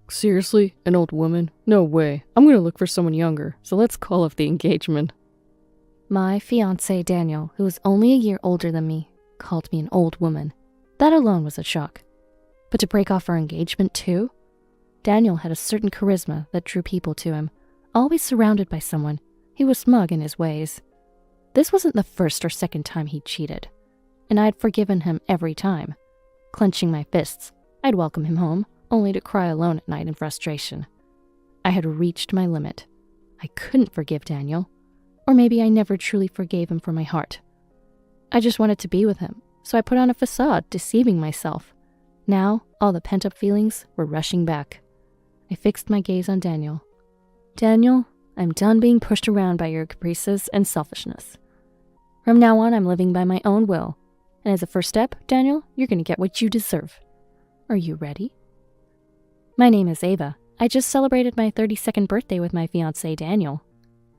Seriously? An old woman? No way. I'm gonna look for someone younger, so let's call off the engagement. My fiancé Daniel, who was only a year older than me, called me an old woman. That alone was a shock. But to break off our engagement too? Daniel had a certain charisma that drew people to him, always surrounded by someone. He was smug in his ways. This wasn't the first or second time he'd cheated, and I'd forgiven him every time. Clenching my fists, I'd welcome him home, only to cry alone at night in frustration. I had reached my limit. I couldn't forgive Daniel, or maybe I never truly forgave him from my heart. I just wanted to be with him, so I put on a facade, deceiving myself. Now, all the pent-up feelings were rushing back. I fixed my gaze on Daniel. Daniel, I'm done being pushed around by your caprices and selfishness. From now on, I'm living by my own will. And as a first step, Daniel, you're going to get what you deserve. Are you ready? My name is Ava. I just celebrated my 32nd birthday with my fiancé, Daniel.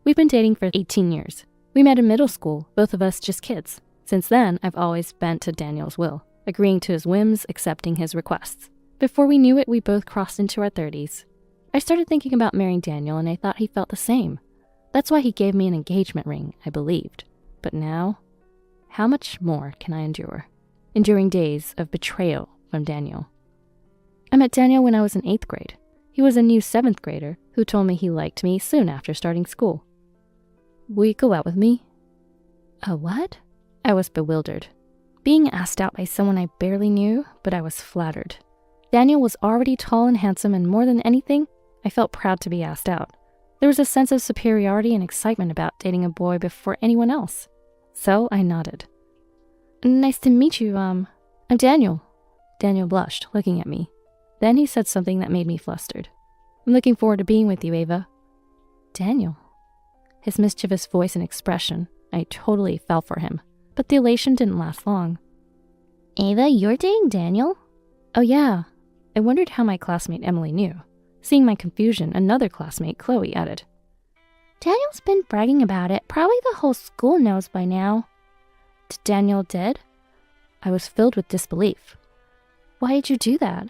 We've been dating for 18 years. We met in middle school, both of us just kids. Since then, I've always bent to Daniel's will, agreeing to his whims, accepting his requests. Before we knew it, we both crossed into our 30s. I started thinking about marrying Daniel, and I thought he felt the same. That's why he gave me an engagement ring, I believed. But now, how much more can I endure? Enduring days of betrayal from Daniel. I met Daniel when I was in 8th grade. He was a new 7th grader who told me he liked me soon after starting school. Will you go out with me? A what? I was bewildered. Being asked out by someone I barely knew, but I was flattered. Daniel was already tall and handsome, and more than anything, I felt proud to be asked out. There was a sense of superiority and excitement about dating a boy before anyone else. So I nodded. Nice to meet you, I'm Daniel. Daniel blushed, looking at me. Then he said something that made me flustered. I'm looking forward to being with you, Ava. Daniel. His mischievous voice and expression, I totally fell for him. But the elation didn't last long. Ava, you're dating Daniel? Oh yeah. I wondered how my classmate Emily knew. Seeing my confusion, another classmate, Chloe, added, Daniel's been bragging about it. Probably the whole school knows by now. Daniel did? I was filled with disbelief. Why did you do that?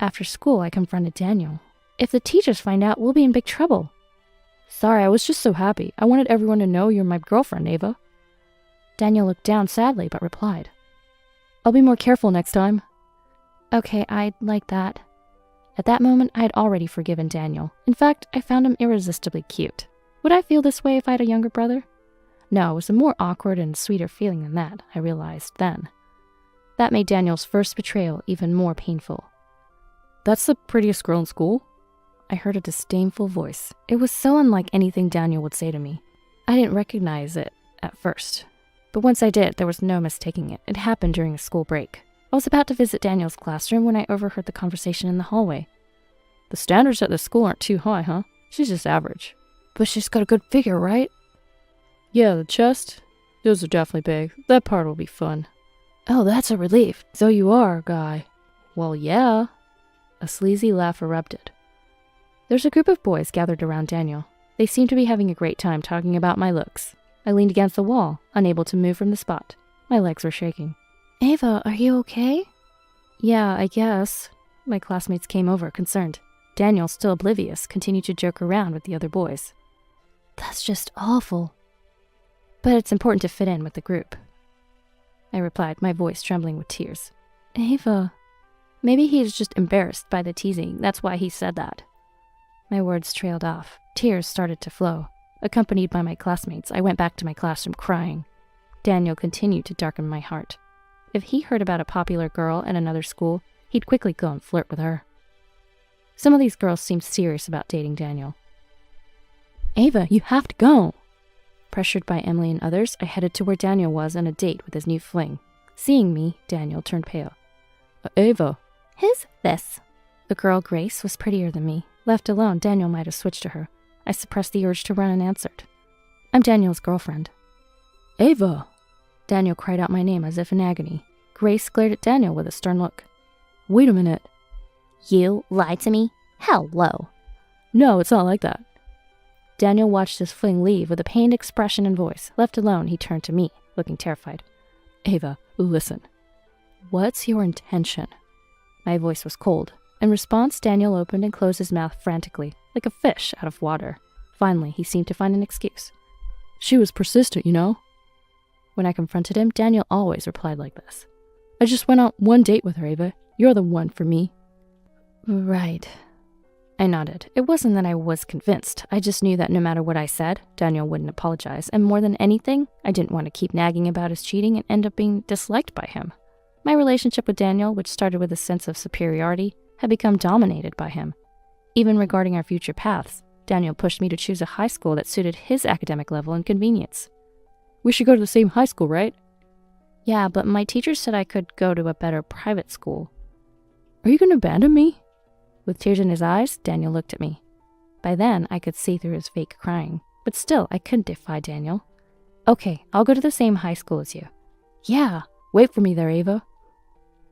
After school, I confronted Daniel. If the teachers find out, we'll be in big trouble. Sorry, I was just so happy. I wanted everyone to know you're my girlfriend, Ava. Daniel looked down sadly, but replied, I'll be more careful next time. Okay, I'd like that. At that moment, I had already forgiven Daniel. In fact, I found him irresistibly cute. Would I feel this way if I had a younger brother? No, it was a more awkward and sweeter feeling than that, I realized then. That made Daniel's first betrayal even more painful. That's the prettiest girl in school? I heard a disdainful voice. It was so unlike anything Daniel would say to me. I didn't recognize it at first. But once I did, there was no mistaking it. It happened during a school break. I was about to visit Daniel's classroom when I overheard the conversation in the hallway. The standards at the school aren't too high, huh? She's just average. But she's got a good figure, right? Yeah, the chest? Those are definitely big. That part will be fun. Oh, that's a relief. So you are a guy. Well, yeah. A sleazy laugh erupted. There's a group of boys gathered around Daniel. They seemed to be having a great time talking about my looks. I leaned against the wall, unable to move from the spot. My legs were shaking. Ava, are you okay? Yeah, I guess. My classmates came over, concerned. Daniel, still oblivious, continued to joke around with the other boys. That's just awful. But it's important to fit in with the group. I replied, my voice trembling with tears. Ava. Maybe he's just embarrassed by the teasing. That's why he said that. My words trailed off. Tears started to flow. Accompanied by my classmates, I went back to my classroom crying. Daniel continued to darken my heart. If he heard about a popular girl at another school, he'd quickly go and flirt with her. Some of these girls seemed serious about dating Daniel. Ava, you have to go! Pressured by Emily and others, I headed to where Daniel was on a date with his new fling. Seeing me, Daniel turned pale. Ava. Who's this? The girl, Grace, was prettier than me. Left alone, Daniel might have switched to her. I suppressed the urge to run and answered. I'm Daniel's girlfriend. Ava! Daniel cried out my name as if in agony. Grace glared at Daniel with a stern look. Wait a minute. You lied to me? Hello. No, it's not like that. Daniel watched his fling leave with a pained expression and voice. Left alone, he turned to me, looking terrified. Ava, listen. What's your intention? My voice was cold. In response, Daniel opened and closed his mouth frantically, like a fish out of water. Finally, he seemed to find an excuse. She was persistent, you know? When I confronted him, Daniel always replied like this. I just went on one date with her, Ava. You're the one for me. Right. I nodded. It wasn't that I was convinced. I just knew that no matter what I said, Daniel wouldn't apologize. And more than anything, I didn't want to keep nagging about his cheating and end up being disliked by him. My relationship with Daniel, which started with a sense of superiority, had become dominated by him. Even regarding our future paths, Daniel pushed me to choose a high school that suited his academic level and convenience. We should go to the same high school, right? Yeah, but my teacher said I could go to a better private school. Are you going to abandon me? With tears in his eyes, Daniel looked at me. By then, I could see through his fake crying, but still, I couldn't defy Daniel. Okay, I'll go to the same high school as you. Yeah, wait for me there, Ava.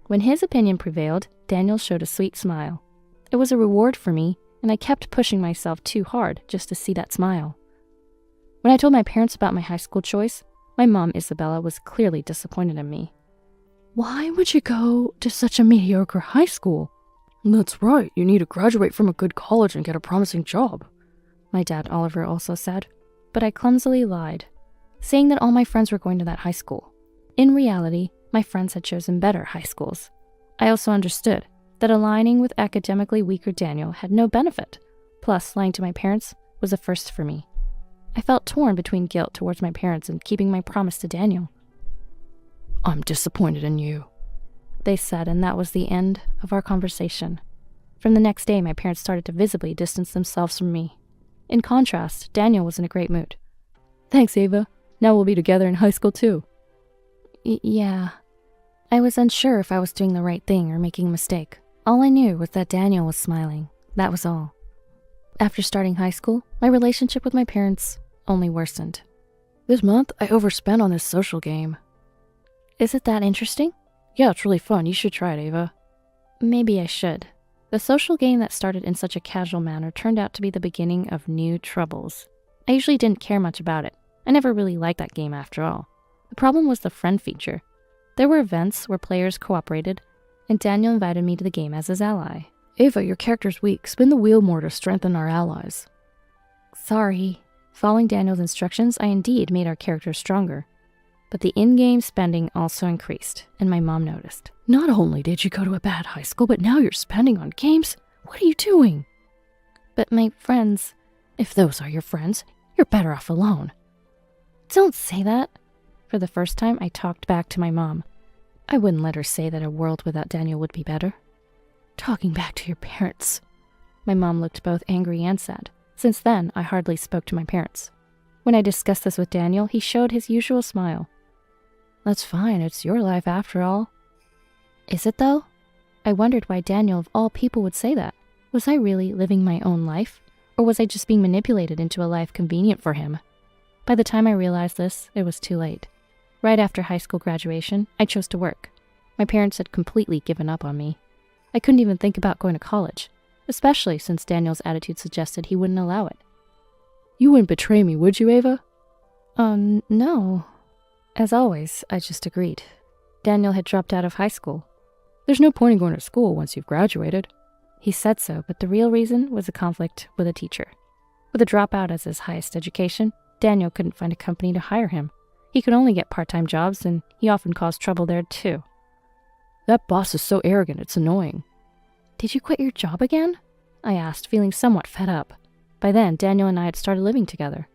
When his opinion prevailed, Daniel showed a sweet smile. It was a reward for me, and I kept pushing myself too hard just to see that smile. When I told my parents about my high school choice, my mom, Isabella, was clearly disappointed in me. Why would you go to such a mediocre high school? That's right, you need to graduate from a good college and get a promising job. My dad, Oliver, also said, but I clumsily lied, saying that all my friends were going to that high school. In reality, my friends had chosen better high schools. I also understood that aligning with academically weaker Daniel had no benefit. Plus, lying to my parents was a first for me. I felt torn between guilt towards my parents and keeping my promise to Daniel. I'm disappointed in you, they said, and that was the end of our conversation. From the next day, my parents started to visibly distance themselves from me. In contrast, Daniel was in a great mood. Thanks, Ava. Now we'll be together in high school, too. Yeah. I was unsure if I was doing the right thing or making a mistake. All I knew was that Daniel was smiling. That was all. After starting high school, my relationship with my parents only worsened. This month, I overspent on this social game. Is it that interesting? Yeah, it's really fun. You should try it, Ava. Maybe I should. The social game that started in such a casual manner turned out to be the beginning of new troubles. I usually didn't care much about it. I never really liked that game after all. The problem was the friend feature. There were events where players cooperated, and Daniel invited me to the game as his ally. Ava, your character's weak. Spin the wheel more to strengthen our allies. Sorry. Following Daniel's instructions, I indeed made our characters stronger. But the in-game spending also increased, and my mom noticed. Not only did you go to a bad high school, but now you're spending on games? What are you doing? But my friends... If those are your friends, you're better off alone. Don't say that. For the first time, I talked back to my mom. I wouldn't let her say that a world without Daniel would be better. Talking back to your parents. My mom looked both angry and sad. Since then, I hardly spoke to my parents. When I discussed this with Daniel, he showed his usual smile. That's fine, it's your life after all. Is it though? I wondered why Daniel of all people would say that. Was I really living my own life? Or was I just being manipulated into a life convenient for him? By the time I realized this, it was too late. Right after high school graduation, I chose to work. My parents had completely given up on me. I couldn't even think about going to college, especially since Daniel's attitude suggested he wouldn't allow it. You wouldn't betray me, would you, Ava? No. As always, I just agreed. Daniel had dropped out of high school. There's no point in going to school once you've graduated. He said so, but the real reason was a conflict with a teacher. With a dropout as his highest education, Daniel couldn't find a company to hire him. He could only get part-time jobs, and he often caused trouble there too. That boss is so arrogant, it's annoying. Did you quit your job again? I asked, feeling somewhat fed up. By then, Daniel and I had started living together.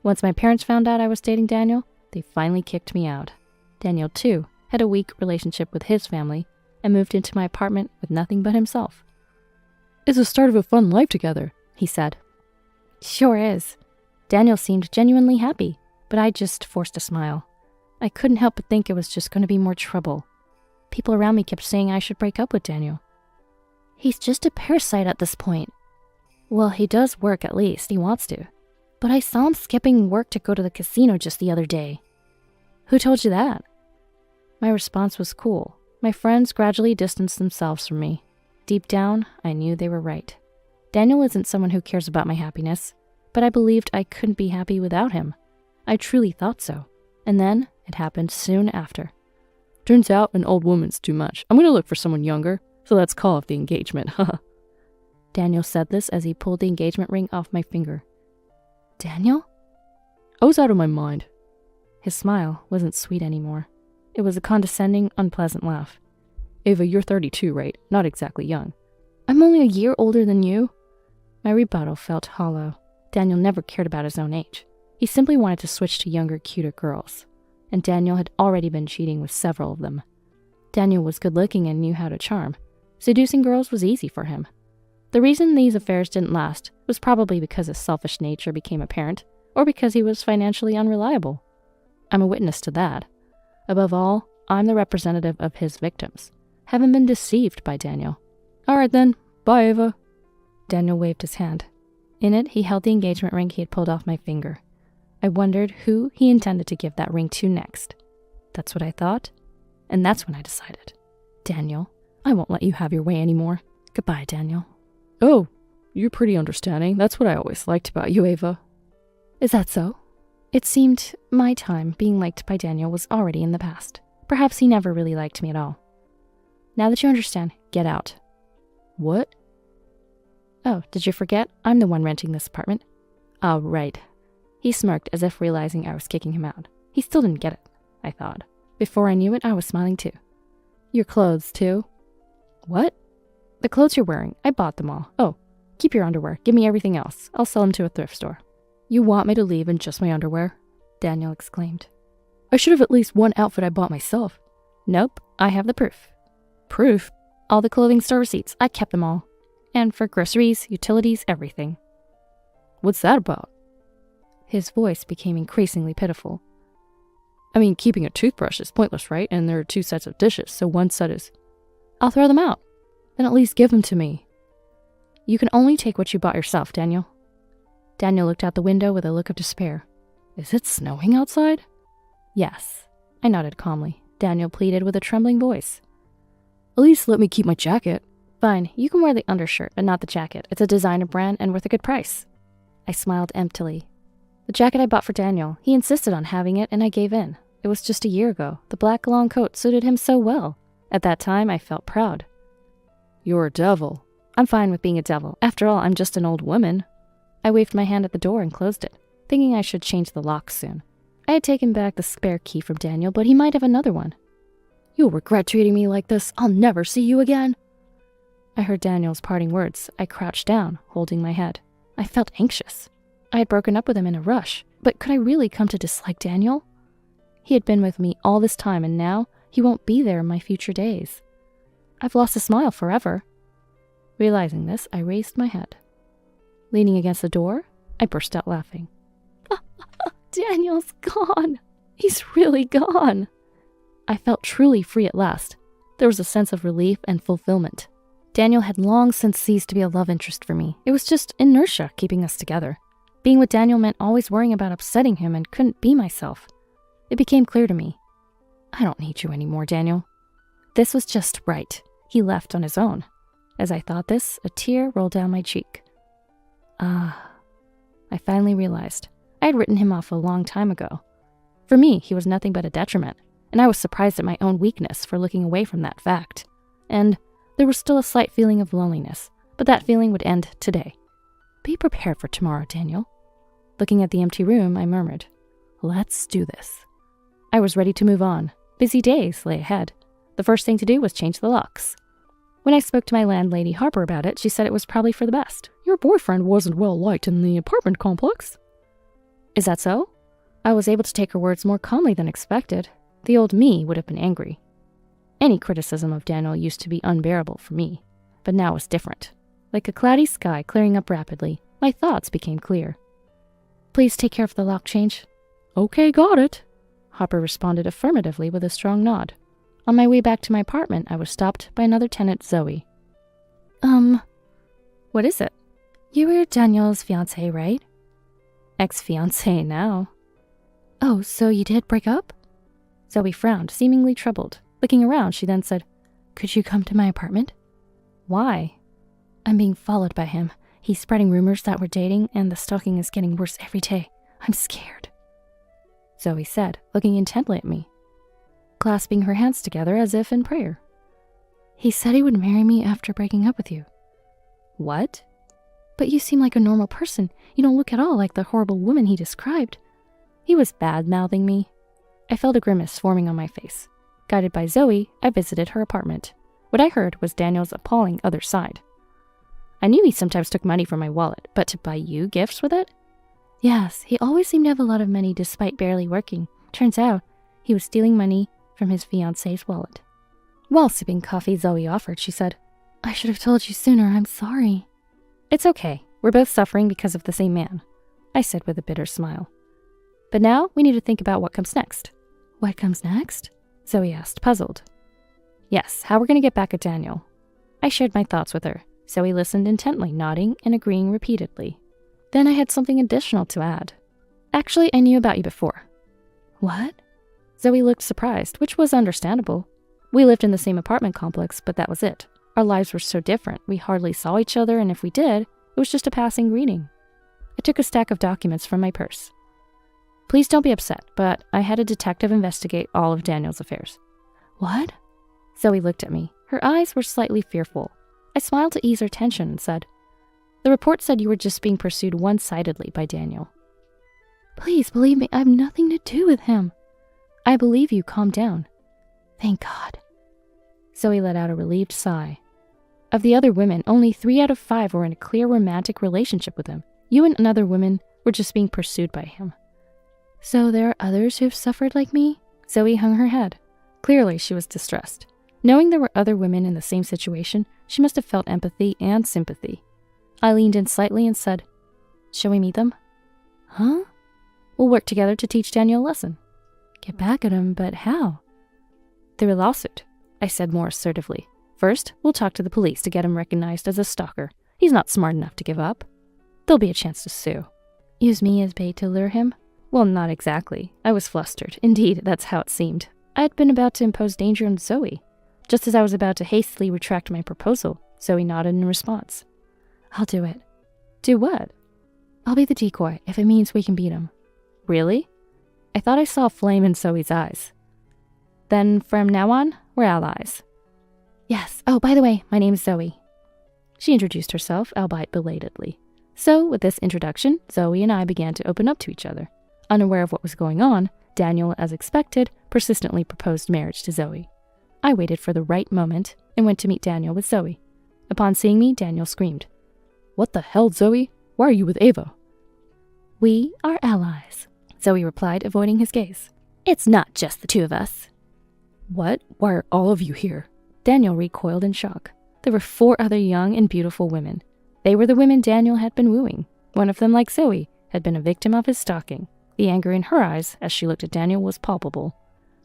Once my parents found out I was dating Daniel, they finally kicked me out. Daniel, too, had a weak relationship with his family and moved into my apartment with nothing but himself. It's the start of a fun life together, he said. Sure is. Daniel seemed genuinely happy, but I just forced a smile. I couldn't help but think it was just going to be more trouble. People around me kept saying I should break up with Daniel. He's just a parasite at this point. Well, he does work at least, he wants to. But I saw him skipping work to go to the casino just the other day. Who told you that? My response was cool. My friends gradually distanced themselves from me. Deep down, I knew they were right. Daniel isn't someone who cares about my happiness, but I believed I couldn't be happy without him. I truly thought so. And then, it happened soon after. Turns out an old woman's too much. I'm gonna look for someone younger. So let's call off the engagement, haha. Daniel said this as he pulled the engagement ring off my finger. Daniel? I was out of my mind. His smile wasn't sweet anymore. It was a condescending, unpleasant laugh. Ava, you're 32, right? Not exactly young. I'm only a year older than you. My rebuttal felt hollow. Daniel never cared about his own age. He simply wanted to switch to younger, cuter girls. And Daniel had already been cheating with several of them. Daniel was good-looking and knew how to charm. Seducing girls was easy for him. The reason these affairs didn't last was probably because his selfish nature became apparent, or because he was financially unreliable. I'm a witness to that. Above all, I'm the representative of his victims, having been deceived by Daniel. All right then, bye Ava. Daniel waved his hand. In it, he held the engagement ring he had pulled off my finger. I wondered who he intended to give that ring to next. That's what I thought, and that's when I decided. Daniel, I won't let you have your way anymore. Goodbye, Daniel. Oh, you're pretty understanding. That's what I always liked about you, Ava. Is that so? It seemed my time being liked by Daniel was already in the past. Perhaps he never really liked me at all. Now that you understand, get out. What? Oh, did you forget? I'm the one renting this apartment. Oh, right. He smirked as if realizing I was kicking him out. He still didn't get it, I thought. Before I knew it, I was smiling too. Your clothes, too. What? The clothes you're wearing. I bought them all. Oh, keep your underwear. Give me everything else. I'll sell them to a thrift store. You want me to leave in just my underwear? Daniel exclaimed. I should have at least one outfit I bought myself. Nope, I have the proof. Proof? All the clothing store receipts. I kept them all. And for groceries, utilities, everything. What's that about? His voice became increasingly pitiful. I mean, keeping a toothbrush is pointless, right? And there are 2 sets of dishes, so one set is... I'll throw them out. Then at least give them to me. You can only take what you bought yourself, Daniel. Daniel looked out the window with a look of despair. Is it snowing outside? Yes. I nodded calmly. Daniel pleaded with a trembling voice. At least let me keep my jacket. Fine, you can wear the undershirt, but not the jacket. It's a designer brand and worth a good price. I smiled emptily. The jacket I bought for Daniel, he insisted on having it and I gave in. It was just a year ago. The black long coat suited him so well. At that time, I felt proud. You're a devil. I'm fine with being a devil. After all, I'm just an old woman. I waved my hand at the door and closed it, thinking I should change the lock soon. I had taken back the spare key from Daniel, but he might have another one. You'll regret treating me like this. I'll never see you again. I heard Daniel's parting words. I crouched down, holding my head. I felt anxious. I had broken up with him in a rush, but could I really come to dislike Daniel? He had been with me all this time, and now he won't be there in my future days. I've lost a smile forever. Realizing this, I raised my head. Leaning against the door, I burst out laughing. Daniel's gone. He's really gone. I felt truly free at last. There was a sense of relief and fulfillment. Daniel had long since ceased to be a love interest for me. It was just inertia keeping us together. Being with Daniel meant always worrying about upsetting him and couldn't be myself. It became clear to me. I don't need you anymore, Daniel. This was just right. He left on his own. As I thought this, a tear rolled down my cheek. I finally realized. I had written him off a long time ago. For me, he was nothing but a detriment, and I was surprised at my own weakness for looking away from that fact. And there was still a slight feeling of loneliness, but that feeling would end today. Be prepared for tomorrow, Daniel. Looking at the empty room, I murmured, let's do this. I was ready to move on. Busy days lay ahead. The first thing to do was change the locks. When I spoke to my landlady Harper about it, she said it was probably for the best. Your boyfriend wasn't well liked in the apartment complex. Is that so? I was able to take her words more calmly than expected. The old me would have been angry. Any criticism of Daniel used to be unbearable for me, but now was different. Like a cloudy sky clearing up rapidly, my thoughts became clear. Please take care of the lock change. Okay, got it. Harper responded affirmatively with a strong nod. On my way back to my apartment, I was stopped by another tenant, Zoe. What is it? You were Daniel's fiancé, right? Ex-fiancé now. Oh, so you did break up? Zoe frowned, seemingly troubled. Looking around, she then said, Could you come to my apartment? Why? I'm being followed by him. He's spreading rumors that we're dating, and the stalking is getting worse every day. I'm scared. Zoe said, looking intently at me, clasping her hands together as if in prayer. He said he would marry me after breaking up with you. What? But you seem like a normal person. You don't look at all like the horrible woman he described. He was bad-mouthing me. I felt a grimace forming on my face. Guided by Zoe, I visited her apartment. What I heard was Daniel's appalling other side. I knew he sometimes took money from my wallet, but to buy you gifts with it? Yes, he always seemed to have a lot of money despite barely working. Turns out, he was stealing money from his fiancé's wallet. While sipping coffee Zoe offered, she said, I should have told you sooner, I'm sorry. It's okay, we're both suffering because of the same man, I said with a bitter smile. But now we need to think about what comes next. What comes next? Zoe asked, puzzled. Yes, how we're going to get back at Daniel. I shared my thoughts with her. Zoe listened intently, nodding and agreeing repeatedly. Then I had something additional to add. Actually, I knew about you before. What? Zoe looked surprised, which was understandable. We lived in the same apartment complex, but that was it. Our lives were so different, we hardly saw each other, and if we did, it was just a passing greeting. I took a stack of documents from my purse. Please don't be upset, but I had a detective investigate all of Daniel's affairs. What? Zoe looked at me. Her eyes were slightly fearful. I smiled to ease her tension and said, The report said you were just being pursued one-sidedly by Daniel. Please believe me, I have nothing to do with him. I believe you, calm down. Thank God. Zoe let out a relieved sigh. Of the other women, only 3 out of 5 were in a clear romantic relationship with him. You and another woman were just being pursued by him. So there are others who have suffered like me? Zoe hung her head. Clearly, she was distressed. Knowing there were other women in the same situation, she must have felt empathy and sympathy. I leaned in slightly and said, Shall we meet them? Huh? We'll work together to teach Daniel a lesson. Get back at him, but how? Through a lawsuit, I said more assertively. First, we'll talk to the police to get him recognized as a stalker. He's not smart enough to give up. There'll be a chance to sue. Use me as bait to lure him? Well, not exactly. I was flustered. Indeed, that's how it seemed. I had been about to impose danger on Zoe. Just as I was about to hastily retract my proposal, Zoe nodded in response. I'll do it. Do what? I'll be the decoy, if it means we can beat him. Really? I thought I saw a flame in Zoe's eyes. Then, from now on, we're allies. Yes. Oh, by the way, my name's Zoe. She introduced herself, albeit belatedly. So, with this introduction, Zoe and I began to open up to each other. Unaware of what was going on, Daniel, as expected, persistently proposed marriage to Zoe. I waited for the right moment and went to meet Daniel with Zoe. Upon seeing me, Daniel screamed, What the hell, Zoe? Why are you with Ava? We are allies, Zoe replied, avoiding his gaze. It's not just the two of us. What? Why are all of you here? Daniel recoiled in shock. There were 4 other young and beautiful women. They were the women Daniel had been wooing. One of them, like Zoe, had been a victim of his stalking. The anger in her eyes, as she looked at Daniel, was palpable.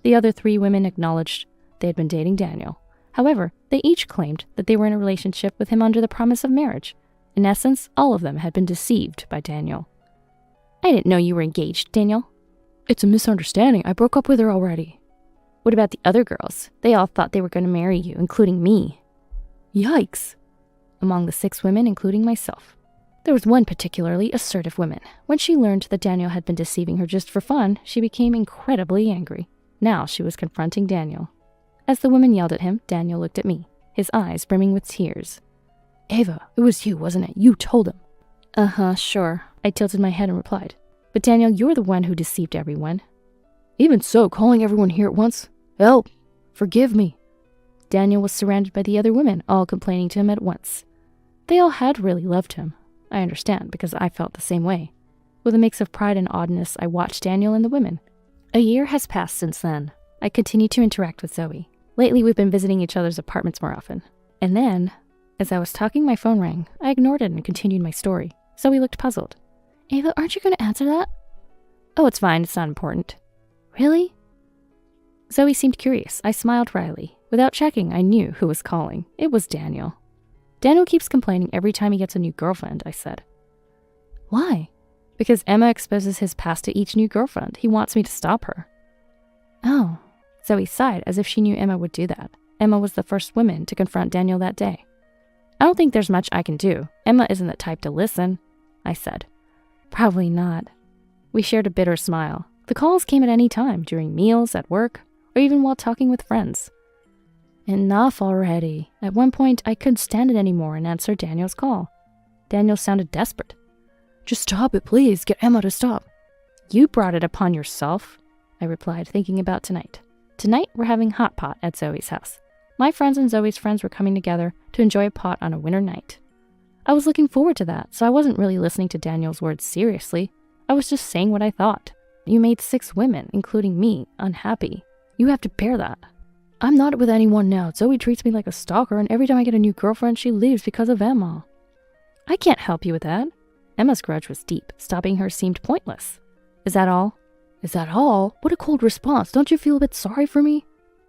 The other 3 women acknowledged they had been dating Daniel. However, they each claimed that they were in a relationship with him under the promise of marriage. In essence, all of them had been deceived by Daniel. I didn't know you were engaged, Daniel. It's a misunderstanding. I broke up with her already. What about the other girls? They all thought they were going to marry you, including me. Yikes. Among the 6 women, including myself. There was one particularly assertive woman. When she learned that Daniel had been deceiving her just for fun, she became incredibly angry. Now she was confronting Daniel. As the woman yelled at him, Daniel looked at me, his eyes brimming with tears. Ava, it was you, wasn't it? You told him. Uh-huh, sure. I tilted my head and replied. But Daniel, you're the one who deceived everyone. Even so, calling everyone here at once? Help! Forgive me. Daniel was surrounded by the other women, all complaining to him at once. They all had really loved him. I understand, because I felt the same way. With a mix of pride and oddness, I watched Daniel and the women. A year has passed since then. I continued to interact with Zoe. Lately, we've been visiting each other's apartments more often. And then, as I was talking, my phone rang. I ignored it and continued my story. Zoe looked puzzled. Ava, aren't you going to answer that? Oh, it's fine. It's not important. Really? Zoe seemed curious. I smiled wryly. Without checking, I knew who was calling. It was Daniel. Daniel keeps complaining every time he gets a new girlfriend, I said. Why? Because Emma exposes his past to each new girlfriend. He wants me to stop her. Oh. Zoe sighed as if she knew Emma would do that. Emma was the first woman to confront Daniel that day. I don't think there's much I can do. Emma isn't the type to listen, I said. Probably not. We shared a bitter smile. The calls came at any time, during meals, at work, or even while talking with friends. Enough already. At one point, I couldn't stand it anymore and answered Daniel's call. Daniel sounded desperate. Just stop it, please. Get Emma to stop. You brought it upon yourself, I replied, thinking about tonight. Tonight, we're having hot pot at Zoe's house. My friends and Zoe's friends were coming together to enjoy a pot on a winter night. I was looking forward to that, so I wasn't really listening to Daniel's words seriously. I was just saying what I thought. You made 6 women, including me, unhappy. You have to bear that. I'm not with anyone now. Zoe treats me like a stalker, and every time I get a new girlfriend, she leaves because of Emma. I can't help you with that. Emma's grudge was deep. Stopping her seemed pointless. Is that all? Is that all? What a cold response. Don't you feel a bit sorry for me?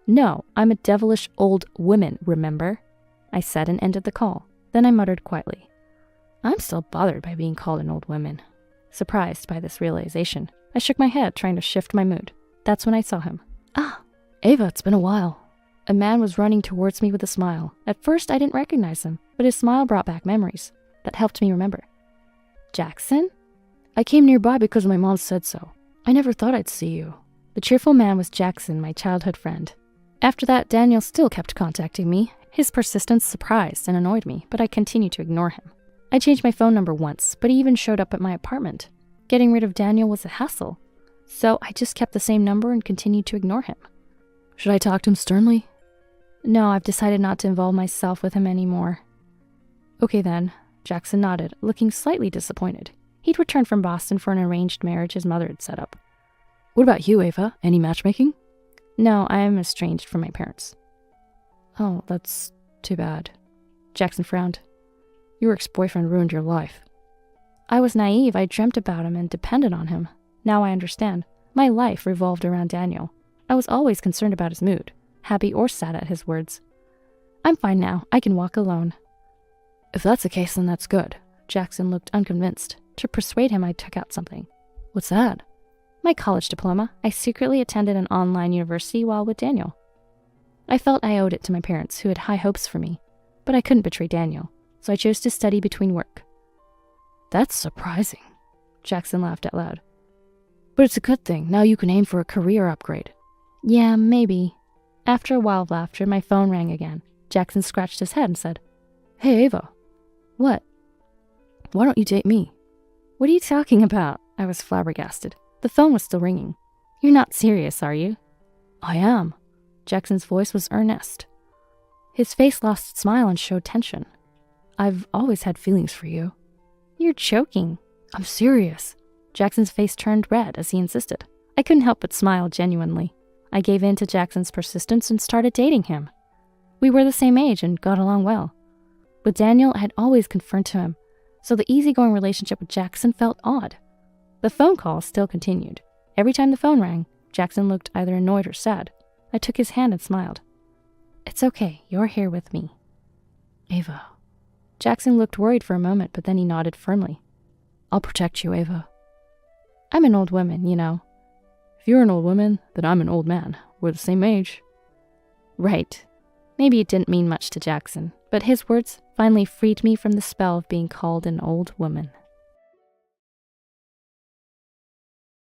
No, I'm a devilish old woman, remember? I said and ended the call. Then I muttered quietly. I'm still bothered by being called an old woman. Surprised by this realization, I shook my head, trying to shift my mood. That's when I saw him. Ah, Ava, it's been a while. A man was running towards me with a smile. At first, I didn't recognize him, but his smile brought back memories. That helped me remember. Jackson? I came nearby because my mom said so. I never thought I'd see you. The cheerful man was Jackson, my childhood friend. After that, Daniel still kept contacting me. His persistence surprised and annoyed me, but I continued to ignore him. I changed my phone number once, but he even showed up at my apartment. Getting rid of Daniel was a hassle, so I just kept the same number and continued to ignore him. Should I talk to him sternly? No, I've decided not to involve myself with him anymore. Okay then, Jackson nodded, looking slightly disappointed. He'd returned from Boston for an arranged marriage his mother had set up. What about you, Ava? Any matchmaking? No, I am estranged from my parents. Oh, that's too bad. Jackson frowned. Your ex-boyfriend ruined your life. I was naive. I dreamt about him and depended on him. Now I understand. My life revolved around Daniel. I was always concerned about his mood, happy or sad at his words. I'm fine now. I can walk alone. If that's the case, then that's good. Jackson looked unconvinced. To persuade him, I took out something. What's that? My college diploma. I secretly attended an online university while with Daniel. I felt I owed it to my parents, who had high hopes for me, but I couldn't betray Daniel, so I chose to study between work. That's surprising. Jackson laughed out loud. But it's a good thing. Now you can aim for a career upgrade. Yeah, maybe. After a while of laughter, my phone rang again. Jackson scratched his head and said, Hey, Ava. What? Why don't you date me? What are you talking about? I was flabbergasted. The phone was still ringing. You're not serious, are you? I am. Jackson's voice was earnest. His face lost its smile and showed tension. I've always had feelings for you. You're joking. I'm serious. Jackson's face turned red as he insisted. I couldn't help but smile genuinely. I gave in to Jackson's persistence and started dating him. We were the same age and got along well. With Daniel, I had always conferred to him, so the easygoing relationship with Jackson felt odd. The phone call still continued. Every time the phone rang, Jackson looked either annoyed or sad. I took his hand and smiled. It's okay, you're here with me. Ava. Jackson looked worried for a moment, but then he nodded firmly. I'll protect you, Ava. I'm an old woman, you know. If you're an old woman, then I'm an old man. We're the same age. Right. Maybe it didn't mean much to Jackson, but his words finally freed me from the spell of being called an old woman.